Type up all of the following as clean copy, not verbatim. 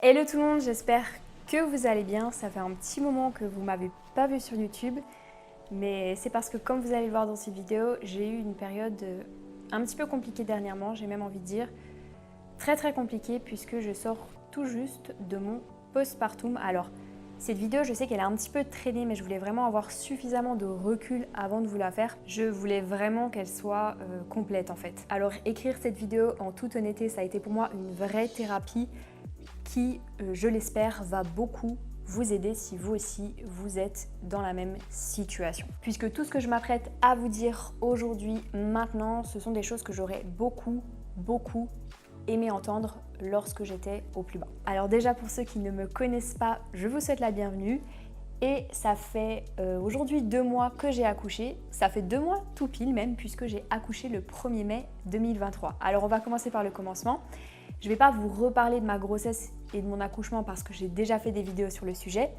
Hello tout le monde, j'espère que vous allez bien. Ça fait un petit moment que vous m'avez pas vu sur YouTube, mais c'est parce que comme vous allez le voir dans cette vidéo, j'ai eu une période un petit peu compliquée dernièrement, j'ai même envie de dire très compliquée puisque je sors tout juste de mon postpartum. Alors, cette vidéo, je sais qu'elle est un petit peu traînée, mais je voulais vraiment avoir suffisamment de recul avant de vous la faire. Je voulais vraiment qu'elle soit complète en fait. Alors, écrire cette vidéo en toute honnêteté, ça a été pour moi une vraie thérapie qui, je l'espère, va beaucoup vous aider si vous aussi vous êtes dans la même situation. Puisque tout ce que je m'apprête à vous dire aujourd'hui, maintenant, ce sont des choses que j'aurais beaucoup aimé entendre lorsque j'étais au plus bas. Alors déjà pour ceux qui ne me connaissent pas, je vous souhaite la bienvenue. Et ça fait aujourd'hui 2 mois que j'ai accouché. Ça fait 2 mois tout pile même puisque j'ai accouché le 1er mai 2023. Alors on va commencer par le commencement. Je ne vais pas vous reparler de ma grossesse et de mon accouchement parce que j'ai déjà fait des vidéos sur le sujet.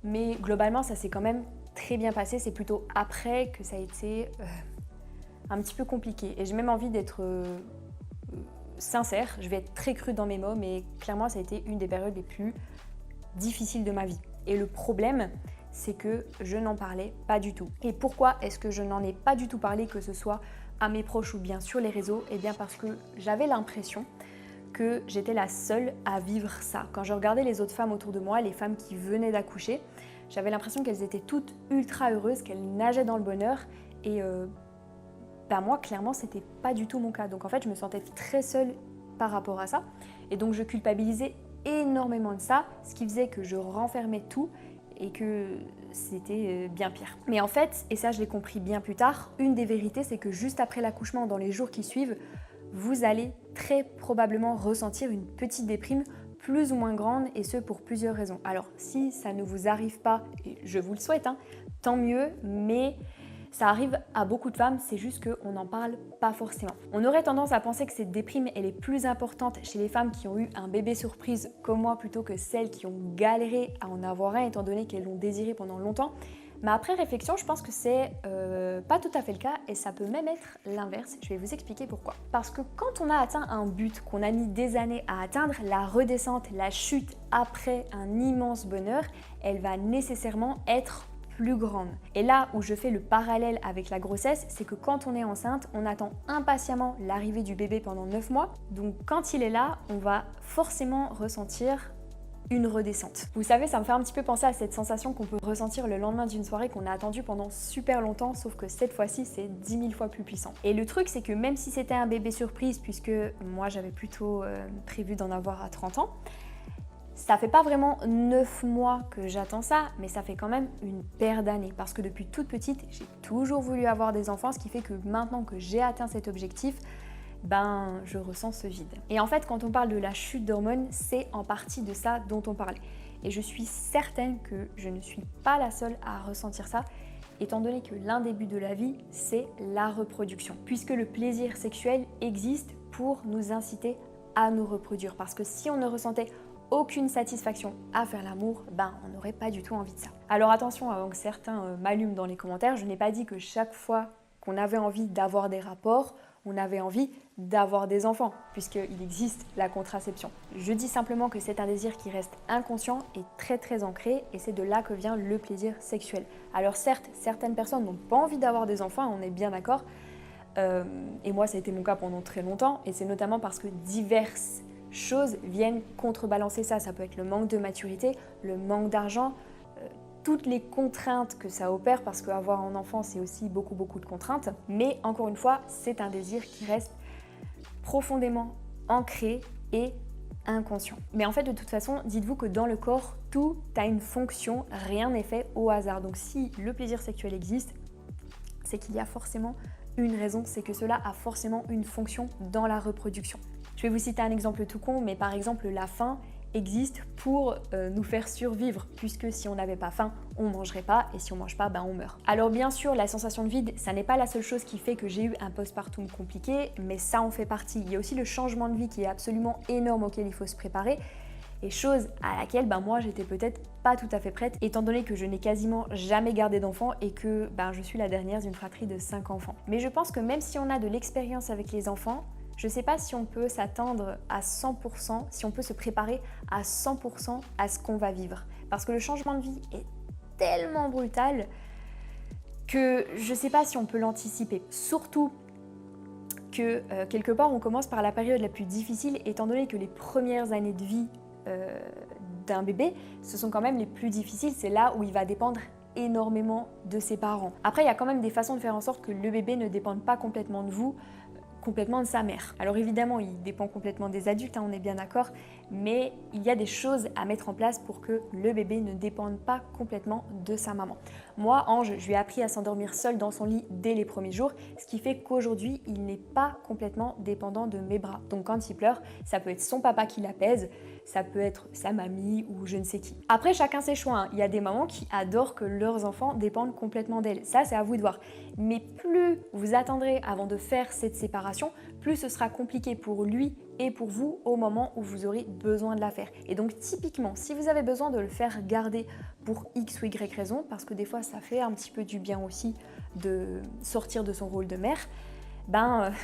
Mais globalement ça s'est quand même très bien passé. C'est plutôt après que ça a été un petit peu compliqué. Et j'ai même envie d'être sincère. Je vais être très crue dans mes mots, mais clairement ça a été une des périodes les plus difficiles de ma vie. Et le problème, c'est que je n'en parlais pas du tout. Et pourquoi est-ce que je n'en ai pas du tout parlé, que ce soit à mes proches ou bien sur les réseaux? Eh bien parce que j'avais l'impression que j'étais la seule à vivre ça. Quand je regardais les autres femmes autour de moi, les femmes qui venaient d'accoucher, j'avais l'impression qu'elles étaient toutes ultra heureuses, qu'elles nageaient dans le bonheur. Et moi, clairement, c'était pas du tout mon cas. Donc en fait, je me sentais très seule par rapport à ça. Et donc je culpabilisais énormément de ça, ce qui faisait que je renfermais tout et que c'était bien pire. Mais en fait, et ça je l'ai compris bien plus tard, une des vérités c'est que juste après l'accouchement, dans les jours qui suivent, vous allez très probablement ressentir une petite déprime plus ou moins grande, et ce pour plusieurs raisons. Alors si ça ne vous arrive pas, et je vous le souhaite, tant mieux, mais ça arrive à beaucoup de femmes, c'est juste qu'on n'en parle pas forcément. On aurait tendance à penser que cette déprime, elle est plus importante chez les femmes qui ont eu un bébé surprise comme moi plutôt que celles qui ont galéré à en avoir un étant donné qu'elles l'ont désiré pendant longtemps. Mais après réflexion, je pense que c'est pas tout à fait le cas et ça peut même être l'inverse. Je vais vous expliquer pourquoi. Parce que quand on a atteint un but qu'on a mis des années à atteindre, la redescente, la chute après un immense bonheur, elle va nécessairement être plus grande. Et là où je fais le parallèle avec la grossesse, c'est que quand on est enceinte, on attend impatiemment l'arrivée du bébé pendant 9 mois. Donc quand il est là, on va forcément ressentir une redescente. Vous savez, ça me fait un petit peu penser à cette sensation qu'on peut ressentir le lendemain d'une soirée qu'on a attendue pendant super longtemps, sauf que cette fois-ci, c'est 10 000 fois plus puissant. Et le truc, c'est que même si c'était un bébé surprise, puisque moi j'avais plutôt prévu d'en avoir à 30 ans, ça fait pas vraiment 9 mois que j'attends ça, mais ça fait quand même une paire d'années. Parce que depuis toute petite, j'ai toujours voulu avoir des enfants, ce qui fait que maintenant que j'ai atteint cet objectif, je ressens ce vide. Et en fait, quand on parle de la chute d'hormones, c'est en partie de ça dont on parlait. Et je suis certaine que je ne suis pas la seule à ressentir ça, étant donné que l'un des buts de la vie, c'est la reproduction. Puisque le plaisir sexuel existe pour nous inciter à nous reproduire. Parce que si on ne ressentait aucune satisfaction à faire l'amour, on n'aurait pas du tout envie de ça. Alors attention, avant que certains m'allument dans les commentaires, je n'ai pas dit que chaque fois qu'on avait envie d'avoir des rapports, on avait envie d'avoir des enfants, puisqu'il existe la contraception. Je dis simplement que c'est un désir qui reste inconscient et très ancré, et c'est de là que vient le plaisir sexuel. Alors certes, certaines personnes n'ont pas envie d'avoir des enfants, on est bien d'accord, et moi ça a été mon cas pendant très longtemps, et c'est notamment parce que diverses choses viennent contrebalancer ça. Ça peut être le manque de maturité, le manque d'argent, toutes les contraintes que ça opère, parce qu'avoir un enfant c'est aussi beaucoup de contraintes. Mais encore une fois, c'est un désir qui reste profondément ancré et inconscient. Mais en fait, de toute façon, dites-vous que dans le corps, tout a une fonction, rien n'est fait au hasard. Donc si le plaisir sexuel existe, c'est qu'il y a forcément une raison, c'est que cela a forcément une fonction dans la reproduction. Je vais vous citer un exemple tout con, mais par exemple la faim existe pour nous faire survivre, puisque si on n'avait pas faim, on ne mangerait pas, et si on ne mange pas, on meurt. Alors bien sûr, la sensation de vide, ça n'est pas la seule chose qui fait que j'ai eu un postpartum compliqué, mais ça en fait partie. Il y a aussi le changement de vie qui est absolument énorme, auquel il faut se préparer, et chose à laquelle moi j'étais peut-être pas tout à fait prête, étant donné que je n'ai quasiment jamais gardé d'enfants et que je suis la dernière d'une fratrie de 5 enfants. Mais je pense que même si on a de l'expérience avec les enfants, Je ne sais pas si on peut s'attendre à 100%, si on peut se préparer à 100% à ce qu'on va vivre. Parce que le changement de vie est tellement brutal que je ne sais pas si on peut l'anticiper. Surtout que quelque part on commence par la période la plus difficile, étant donné que les premières années de vie d'un bébé, ce sont quand même les plus difficiles. C'est là où il va dépendre énormément de ses parents. Après, il y a quand même des façons de faire en sorte que le bébé ne dépende pas complètement de vous, complètement de sa mère. Alors évidemment, il dépend complètement des adultes, on est bien d'accord, mais il y a des choses à mettre en place pour que le bébé ne dépende pas complètement de sa maman. Moi, Ange, je lui ai appris à s'endormir seul dans son lit dès les premiers jours, ce qui fait qu'aujourd'hui, il n'est pas complètement dépendant de mes bras. Donc quand il pleure, ça peut être son papa qui l'apaise, ça peut être sa mamie ou je ne sais qui. Après, chacun ses choix, hein. Il y a des mamans qui adorent que leurs enfants dépendent complètement d'elles. Ça, c'est à vous de voir. Mais plus vous attendrez avant de faire cette séparation, plus ce sera compliqué pour lui et pour vous au moment où vous aurez besoin de la faire. Et donc typiquement, si vous avez besoin de le faire garder pour X ou Y raison, parce que des fois ça fait un petit peu du bien aussi de sortir de son rôle de mère,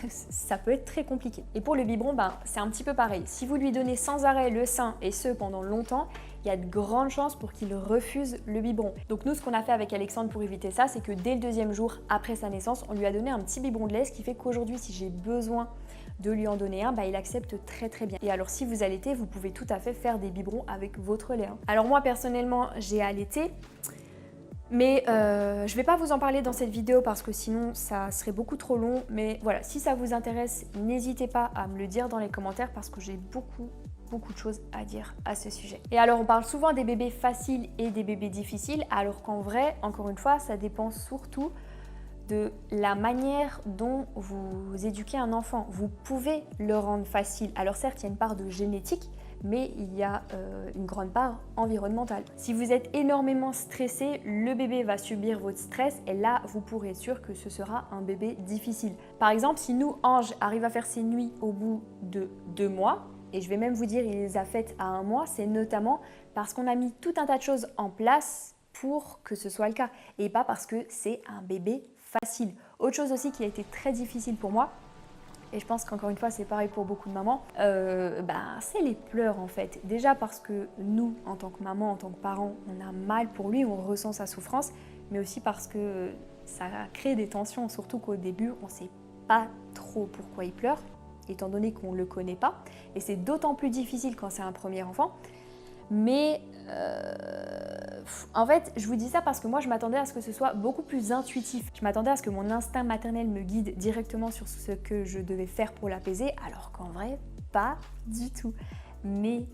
ça peut être très compliqué. Et pour le biberon, c'est un petit peu pareil. Si vous lui donnez sans arrêt le sein et ce pendant longtemps, il y a de grandes chances pour qu'il refuse le biberon. Donc nous, ce qu'on a fait avec Alexandre pour éviter ça, c'est que dès le 2e jour après sa naissance, on lui a donné un petit biberon de lait, ce qui fait qu'aujourd'hui, si j'ai besoin de lui en donner un, il accepte très très bien. Et alors si vous allaitez, vous pouvez tout à fait faire des biberons avec votre lait. Alors moi personnellement, j'ai allaité. Mais je ne vais pas vous en parler dans cette vidéo parce que sinon ça serait beaucoup trop long. Mais voilà, si ça vous intéresse, n'hésitez pas à me le dire dans les commentaires parce que j'ai beaucoup de choses à dire à ce sujet. Et alors on parle souvent des bébés faciles et des bébés difficiles, alors qu'en vrai, encore une fois, ça dépend surtout de la manière dont vous éduquez un enfant. Vous pouvez le rendre facile. Alors certes, il y a une part de génétique, mais il y a une grande part environnementale. Si vous êtes énormément stressé, le bébé va subir votre stress et là, vous pourrez être sûr que ce sera un bébé difficile. Par exemple, si nous, Ange, arrive à faire ses nuits au bout de 2 mois, et je vais même vous dire, il les a faites à 1 mois, c'est notamment parce qu'on a mis tout un tas de choses en place pour que ce soit le cas et pas parce que c'est un bébé facile. Autre chose aussi qui a été très difficile pour moi, et je pense qu'encore une fois c'est pareil pour beaucoup de mamans, c'est les pleurs en fait. Déjà parce que nous, en tant que maman, en tant que parent, on a mal pour lui, on ressent sa souffrance, mais aussi parce que ça crée des tensions, surtout qu'au début on ne sait pas trop pourquoi il pleure, étant donné qu'on ne le connaît pas, et c'est d'autant plus difficile quand c'est un premier enfant. Mais en fait, je vous dis ça parce que moi, je m'attendais à ce que ce soit beaucoup plus intuitif. Je m'attendais à ce que mon instinct maternel me guide directement sur ce que je devais faire pour l'apaiser, alors qu'en vrai, pas du tout. Mais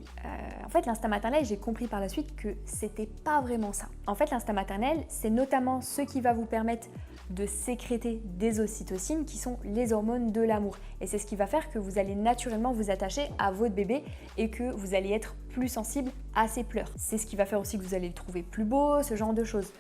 en fait, l'instinct maternel, j'ai compris par la suite que c'était pas vraiment ça. En fait, l'instinct maternel, c'est notamment ce qui va vous permettre de sécréter des ocytocines qui sont les hormones de l'amour. Et c'est ce qui va faire que vous allez naturellement vous attacher à votre bébé et que vous allez être plus sensible à ses pleurs. C'est ce qui va faire aussi que vous allez le trouver plus beau, ce genre de choses.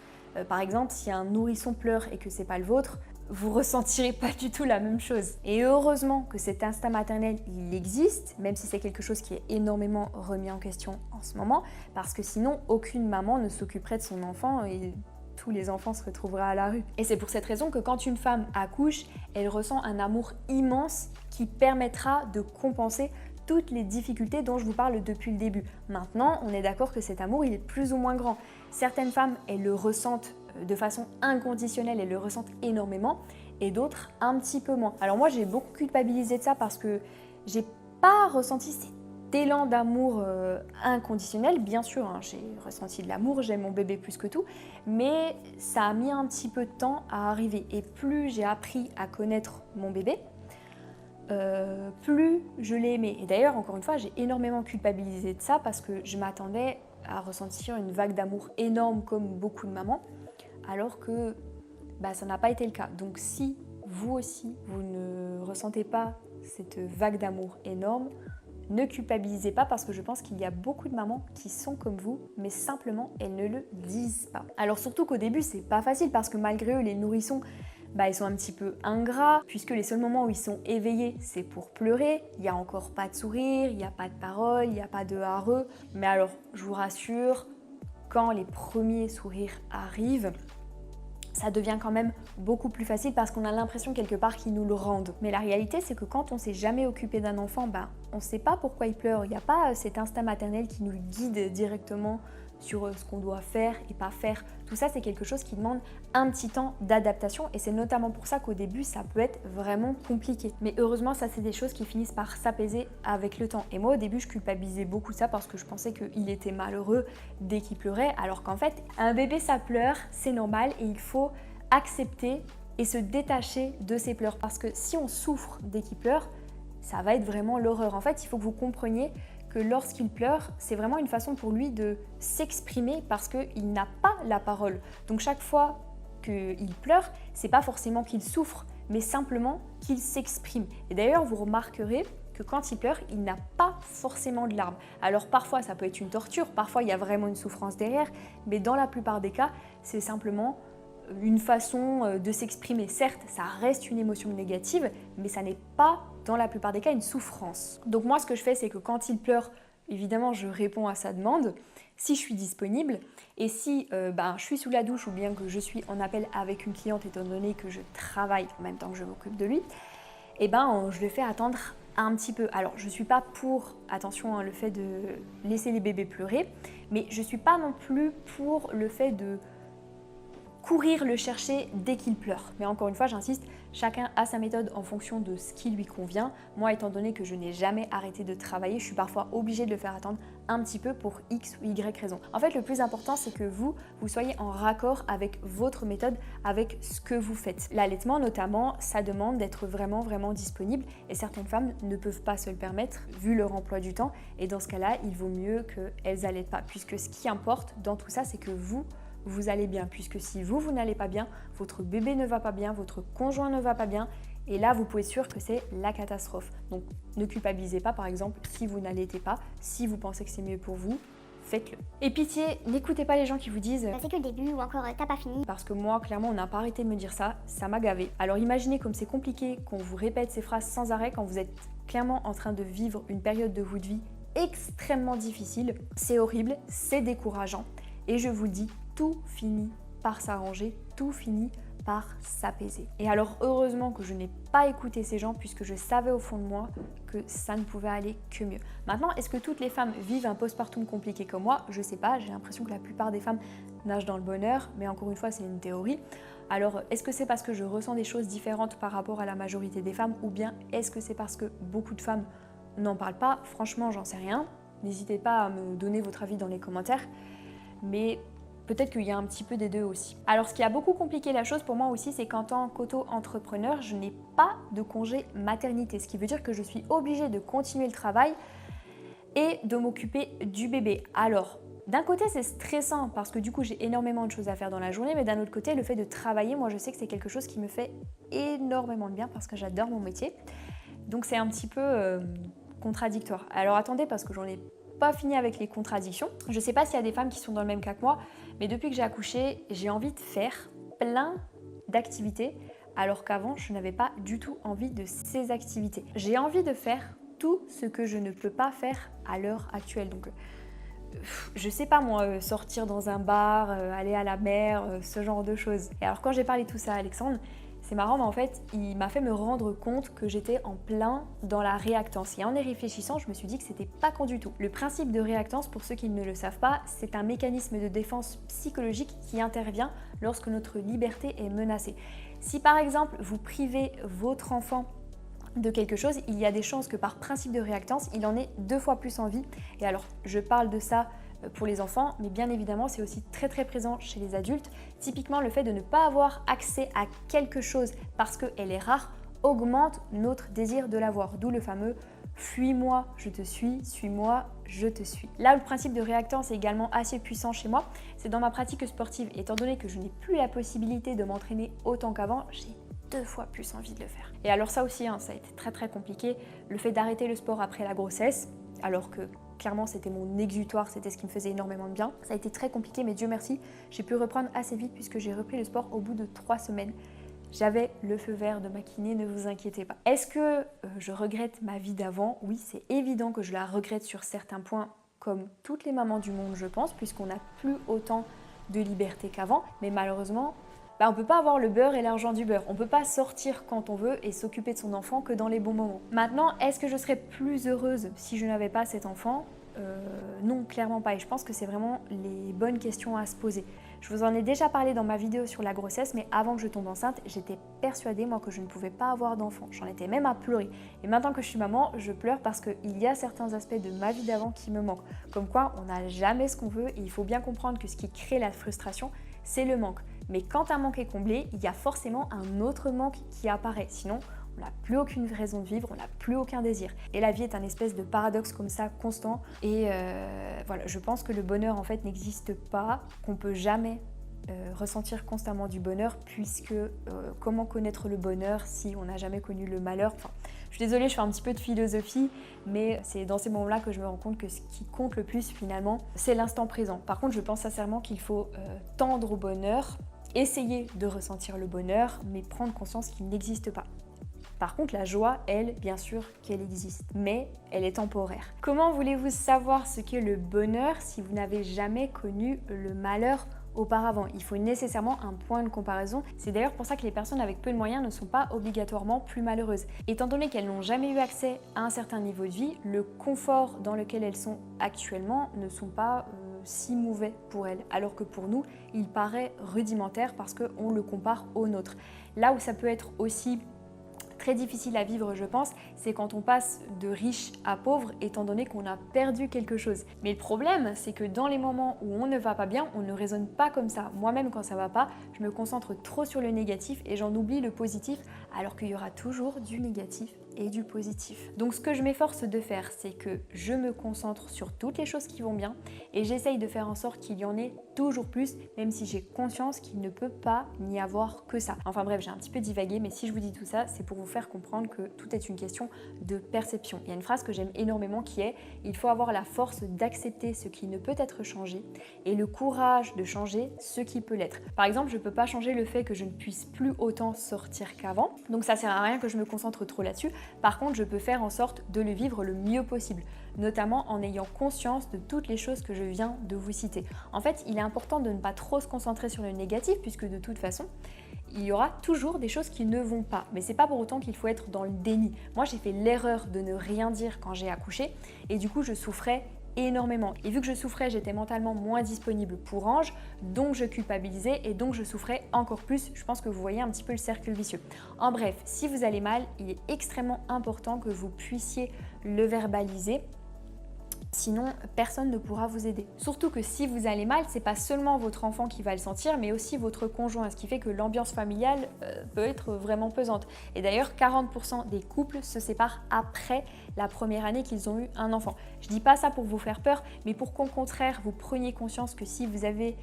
Par exemple, si un nourrisson pleure et que c'est pas le vôtre, vous ressentirez pas du tout la même chose. Et heureusement que cet instinct maternel, il existe, même si c'est quelque chose qui est énormément remis en question en ce moment, parce que sinon, aucune maman ne s'occuperait de son enfant et tous les enfants se retrouveraient à la rue. Et c'est pour cette raison que quand une femme accouche, elle ressent un amour immense qui permettra de compenser toutes les difficultés dont je vous parle depuis le début. Maintenant, on est d'accord que cet amour, il est plus ou moins grand. Certaines femmes, elles le ressentent de façon inconditionnelle, elles le ressentent énormément, et d'autres un petit peu moins. Alors moi, j'ai beaucoup culpabilisé de ça parce que j'ai pas ressenti cet élan d'amour inconditionnel. Bien sûr, hein, j'ai ressenti de l'amour, j'aime mon bébé plus que tout, mais ça a mis un petit peu de temps à arriver. Et plus j'ai appris à connaître mon bébé, plus je l'ai aimé. Et d'ailleurs, encore une fois, j'ai énormément culpabilisé de ça parce que je m'attendais à ressentir une vague d'amour énorme comme beaucoup de mamans, alors que ça n'a pas été le cas. Donc si vous aussi, vous ne ressentez pas cette vague d'amour énorme, ne culpabilisez pas parce que je pense qu'il y a beaucoup de mamans qui sont comme vous, mais simplement elles ne le disent pas. Alors surtout qu'au début, c'est pas facile parce que malgré eux, les nourrissons, ils sont un petit peu ingrats, puisque les seuls moments où ils sont éveillés, c'est pour pleurer. Il n'y a encore pas de sourire, il n'y a pas de parole, il n'y a pas de hareux. Mais alors, je vous rassure, quand les premiers sourires arrivent, ça devient quand même beaucoup plus facile parce qu'on a l'impression quelque part qu'ils nous le rendent. Mais la réalité, c'est que quand on s'est jamais occupé d'un enfant, on ne sait pas pourquoi il pleure. Il n'y a pas cet instinct maternel qui nous guide directement sur ce qu'on doit faire et pas faire. Tout ça, c'est quelque chose qui demande un petit temps d'adaptation et c'est notamment pour ça qu'au début, ça peut être vraiment compliqué. Mais heureusement, ça, c'est des choses qui finissent par s'apaiser avec le temps. Et moi, au début, je culpabilisais beaucoup ça parce que je pensais qu'il était malheureux dès qu'il pleurait, alors qu'en fait, un bébé, ça pleure, c'est normal et il faut accepter et se détacher de ses pleurs parce que si on souffre dès qu'il pleure, ça va être vraiment l'horreur. En fait, il faut que vous compreniez que lorsqu'il pleure, c'est vraiment une façon pour lui de s'exprimer parce qu'il n'a pas la parole. Donc chaque fois qu'il pleure, c'est pas forcément qu'il souffre, mais simplement qu'il s'exprime. Et d'ailleurs, vous remarquerez que quand il pleure, il n'a pas forcément de larmes. Alors parfois, ça peut être une torture, parfois il y a vraiment une souffrance derrière, mais dans la plupart des cas, c'est simplement une façon de s'exprimer. Certes, ça reste une émotion négative, mais ça n'est pas, dans la plupart des cas, une souffrance. Donc moi, ce que je fais, c'est que quand il pleure, évidemment, je réponds à sa demande, si je suis disponible, et si je suis sous la douche ou bien que je suis en appel avec une cliente, étant donné que je travaille en même temps que je m'occupe de lui, je le fais attendre un petit peu. Alors, je ne suis pas pour, attention, le fait de laisser les bébés pleurer, mais je ne suis pas non plus pour le fait de courir le chercher dès qu'il pleure. Mais encore une fois, j'insiste, chacun a sa méthode en fonction de ce qui lui convient. Moi, étant donné que je n'ai jamais arrêté de travailler, je suis parfois obligée de le faire attendre un petit peu pour X ou Y raison. En fait, le plus important, c'est que vous soyez en raccord avec votre méthode, avec ce que vous faites. L'allaitement, notamment, ça demande d'être vraiment, vraiment disponible et certaines femmes ne peuvent pas se le permettre vu leur emploi du temps et dans ce cas-là, il vaut mieux qu'elles n'allaitent pas puisque ce qui importe dans tout ça, c'est que vous allez bien, puisque si vous n'allez pas bien, votre bébé ne va pas bien, votre conjoint ne va pas bien, et là, vous pouvez être sûr que c'est la catastrophe. Donc, ne culpabilisez pas, par exemple, si vous n'allaitez pas, si vous pensez que c'est mieux pour vous, faites-le. Et pitié, n'écoutez pas les gens qui vous disent c'est que le début ou encore t'as pas fini. Parce que moi, clairement, on n'a pas arrêté de me dire ça, ça m'a gavé. Alors imaginez comme c'est compliqué qu'on vous répète ces phrases sans arrêt quand vous êtes clairement en train de vivre une période de votre vie extrêmement difficile. C'est horrible, c'est décourageant, et je vous le dis, tout finit par s'arranger, tout finit par s'apaiser. Et alors heureusement que je n'ai pas écouté ces gens puisque je savais au fond de moi que ça ne pouvait aller que mieux. Maintenant, est-ce que toutes les femmes vivent un postpartum compliqué comme moi? Je sais pas, j'ai l'impression que la plupart des femmes nagent dans le bonheur, mais encore une fois c'est une théorie. Alors est-ce que c'est parce que je ressens des choses différentes par rapport à la majorité des femmes ou bien est-ce que c'est parce que beaucoup de femmes n'en parlent pas? Franchement, j'en sais rien. N'hésitez pas à me donner votre avis dans les commentaires. Mais peut-être qu'il y a un petit peu des deux aussi. Alors ce qui a beaucoup compliqué la chose pour moi aussi, c'est qu'en tant qu'auto-entrepreneur, je n'ai pas de congé maternité. Ce qui veut dire que je suis obligée de continuer le travail et de m'occuper du bébé. Alors, d'un côté, c'est stressant parce que du coup, j'ai énormément de choses à faire dans la journée, mais d'un autre côté, le fait de travailler, moi je sais que c'est quelque chose qui me fait énormément de bien parce que j'adore mon métier. Donc c'est un petit peu contradictoire. Alors attendez, parce que j'en ai pas fini avec les contradictions. Je sais pas s'il y a des femmes qui sont dans le même cas que moi, mais depuis que j'ai accouché, j'ai envie de faire plein d'activités, alors qu'avant, je n'avais pas du tout envie de ces activités. J'ai envie de faire tout ce que je ne peux pas faire à l'heure actuelle. Donc, je sais pas moi, sortir dans un bar, aller à la mer, ce genre de choses. Et alors quand j'ai parlé de tout ça à Alexandre, c'est marrant, mais en fait, il m'a fait me rendre compte que j'étais en plein dans la réactance. Et en y réfléchissant, je me suis dit que c'était pas con du tout. Le principe de réactance, pour ceux qui ne le savent pas, c'est un mécanisme de défense psychologique qui intervient lorsque notre liberté est menacée. Si par exemple, vous privez votre enfant de quelque chose, il y a des chances que par principe de réactance, il en ait 2 fois plus envie. Et alors, je parle de ça pour les enfants, mais bien évidemment, c'est aussi très très présent chez les adultes. Typiquement, le fait de ne pas avoir accès à quelque chose parce qu'elle est rare augmente notre désir de l'avoir, d'où le fameux « fuis-moi, je te suis-moi, je te suis ». Là où le principe de réactance est également assez puissant chez moi, c'est dans ma pratique sportive. Étant donné que je n'ai plus la possibilité de m'entraîner autant qu'avant, j'ai 2 fois plus envie de le faire. Et alors ça aussi, ça a été très très compliqué, le fait d'arrêter le sport après la grossesse, alors que clairement c'était mon exutoire, c'était ce qui me faisait énormément de bien. Ça a été très compliqué, mais Dieu merci, j'ai pu reprendre assez vite puisque j'ai repris le sport au bout de 3 semaines. J'avais le feu vert de ma kiné, ne vous inquiétez pas. Est-ce que je regrette ma vie d'avant? Oui, c'est évident que je la regrette sur certains points, comme toutes les mamans du monde je pense, puisqu'on n'a plus autant de liberté qu'avant, mais malheureusement, on peut pas avoir le beurre et l'argent du beurre. On peut pas sortir quand on veut et s'occuper de son enfant que dans les bons moments. Maintenant, est-ce que je serais plus heureuse si je n'avais pas cet enfant ? Non, clairement pas. Et je pense que c'est vraiment les bonnes questions à se poser. Je vous en ai déjà parlé dans ma vidéo sur la grossesse, mais avant que je tombe enceinte, j'étais persuadée, moi, que je ne pouvais pas avoir d'enfant. J'en étais même à pleurer. Et maintenant que je suis maman, je pleure parce qu'il y a certains aspects de ma vie d'avant qui me manquent. Comme quoi, on n'a jamais ce qu'on veut et il faut bien comprendre que ce qui crée la frustration, c'est le manque. Mais quand un manque est comblé, il y a forcément un autre manque qui apparaît. Sinon, on n'a plus aucune raison de vivre, on n'a plus aucun désir. Et la vie est un espèce de paradoxe comme ça, constant. Et voilà, je pense que le bonheur en fait n'existe pas, qu'on peut jamais ressentir constamment du bonheur, puisque comment connaître le bonheur si on n'a jamais connu le malheur ? Enfin, je suis désolée, je fais un petit peu de philosophie, mais c'est dans ces moments-là que je me rends compte que ce qui compte le plus finalement, c'est l'instant présent. Par contre, je pense sincèrement qu'il faut tendre au bonheur, essayer de ressentir le bonheur, mais prendre conscience qu'il n'existe pas. Par contre, la joie, elle, bien sûr qu'elle existe, mais elle est temporaire. Comment voulez-vous savoir ce qu'est le bonheur si vous n'avez jamais connu le malheur auparavant? Il faut nécessairement un point de comparaison. C'est d'ailleurs pour ça que les personnes avec peu de moyens ne sont pas obligatoirement plus malheureuses. Étant donné qu'elles n'ont jamais eu accès à un certain niveau de vie, le confort dans lequel elles sont actuellement ne sont pas si mauvais pour elles, alors que pour nous, il paraît rudimentaire parce qu'on le compare au nôtre. Là où ça peut être aussi très difficile à vivre, je pense, c'est quand on passe de riche à pauvre, étant donné qu'on a perdu quelque chose. Mais le problème, c'est que dans les moments où on ne va pas bien, on ne raisonne pas comme ça. Moi-même, quand ça va pas, je me concentre trop sur le négatif et j'en oublie le positif, alors qu'il y aura toujours du négatif et du positif. Donc ce que je m'efforce de faire, c'est que je me concentre sur toutes les choses qui vont bien et j'essaye de faire en sorte qu'il y en ait toujours plus, même si j'ai conscience qu'il ne peut pas n'y avoir que ça. Enfin bref, j'ai un petit peu divagué, mais si je vous dis tout ça, c'est pour vous faire comprendre que tout est une question de perception. Il y a une phrase que j'aime énormément qui est « Il faut avoir la force d'accepter ce qui ne peut être changé et le courage de changer ce qui peut l'être ». Par exemple, je ne peux pas changer le fait que je ne puisse plus autant sortir qu'avant, donc ça sert à rien que je me concentre trop là-dessus. Par contre, je peux faire en sorte de le vivre le mieux possible, notamment en ayant conscience de toutes les choses que je viens de vous citer. En fait, il est important de ne pas trop se concentrer sur le négatif, puisque de toute façon, il y aura toujours des choses qui ne vont pas. Mais c'est pas pour autant qu'il faut être dans le déni. Moi, j'ai fait l'erreur de ne rien dire quand j'ai accouché, et du coup, je souffrais énormément. Et vu que je souffrais, j'étais mentalement moins disponible pour Ange, donc je culpabilisais et donc je souffrais encore plus. Je pense que vous voyez un petit peu le cercle vicieux. En bref, si vous allez mal, il est extrêmement important que vous puissiez le verbaliser. Sinon, personne ne pourra vous aider. Surtout que si vous allez mal, c'est pas seulement votre enfant qui va le sentir, mais aussi votre conjoint, ce qui fait que l'ambiance familiale peut être vraiment pesante. Et d'ailleurs, 40% des couples se séparent après la première année qu'ils ont eu un enfant. Je dis pas ça pour vous faire peur, mais pour qu'au contraire, vous preniez conscience que si vous avez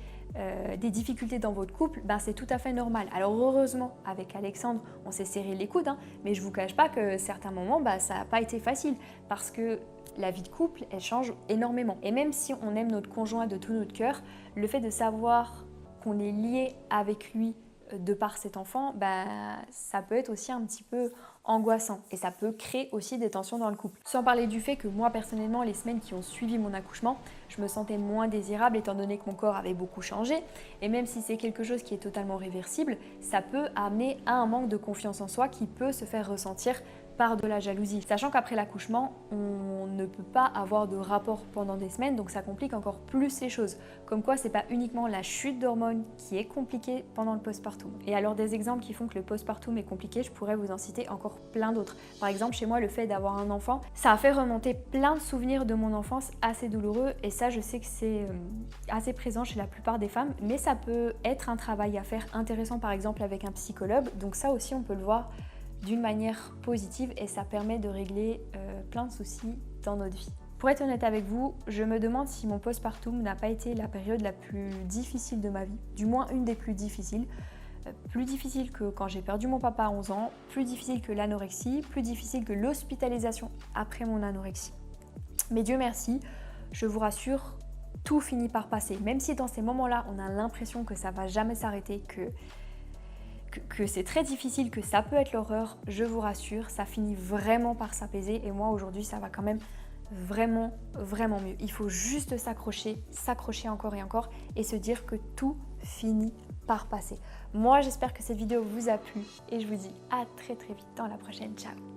des difficultés dans votre couple, ben c'est tout à fait normal. Alors heureusement, avec Alexandre, on s'est serré les coudes, mais je vous cache pas que certains moments, ça n'a pas été facile parce que la vie de couple, elle change énormément. Et même si on aime notre conjoint de tout notre cœur, le fait de savoir qu'on est lié avec lui de par cet enfant, ça peut être aussi un petit peu angoissant et ça peut créer aussi des tensions dans le couple. Sans parler du fait que moi personnellement, les semaines qui ont suivi mon accouchement, je me sentais moins désirable étant donné que mon corps avait beaucoup changé et même si c'est quelque chose qui est totalement réversible, ça peut amener à un manque de confiance en soi qui peut se faire ressentir par de la jalousie. Sachant qu'après l'accouchement, on ne peut pas avoir de rapport pendant des semaines, donc ça complique encore plus les choses. Comme quoi, c'est pas uniquement la chute d'hormones qui est compliquée pendant le postpartum. Et alors des exemples qui font que le postpartum est compliqué, je pourrais vous en citer encore plein d'autres. Par exemple, chez moi, le fait d'avoir un enfant, ça a fait remonter plein de souvenirs de mon enfance assez douloureux, et ça, je sais que c'est assez présent chez la plupart des femmes, mais ça peut être un travail à faire intéressant, par exemple avec un psychologue, donc ça aussi, on peut le voir d'une manière positive et ça permet de régler plein de soucis dans notre vie. Pour être honnête avec vous, je me demande si mon postpartum n'a pas été la période la plus difficile de ma vie, du moins une des plus difficiles. Plus difficile que quand j'ai perdu mon papa à 11 ans, plus difficile que l'anorexie, plus difficile que l'hospitalisation après mon anorexie. Mais Dieu merci, je vous rassure, tout finit par passer. Même si dans ces moments-là, on a l'impression que ça va jamais s'arrêter, que c'est très difficile, que ça peut être l'horreur, je vous rassure, ça finit vraiment par s'apaiser et moi aujourd'hui ça va quand même vraiment, vraiment mieux. Il faut juste s'accrocher encore et encore et se dire que tout finit par passer. Moi, j'espère que cette vidéo vous a plu et je vous dis à très très vite dans la prochaine. Ciao!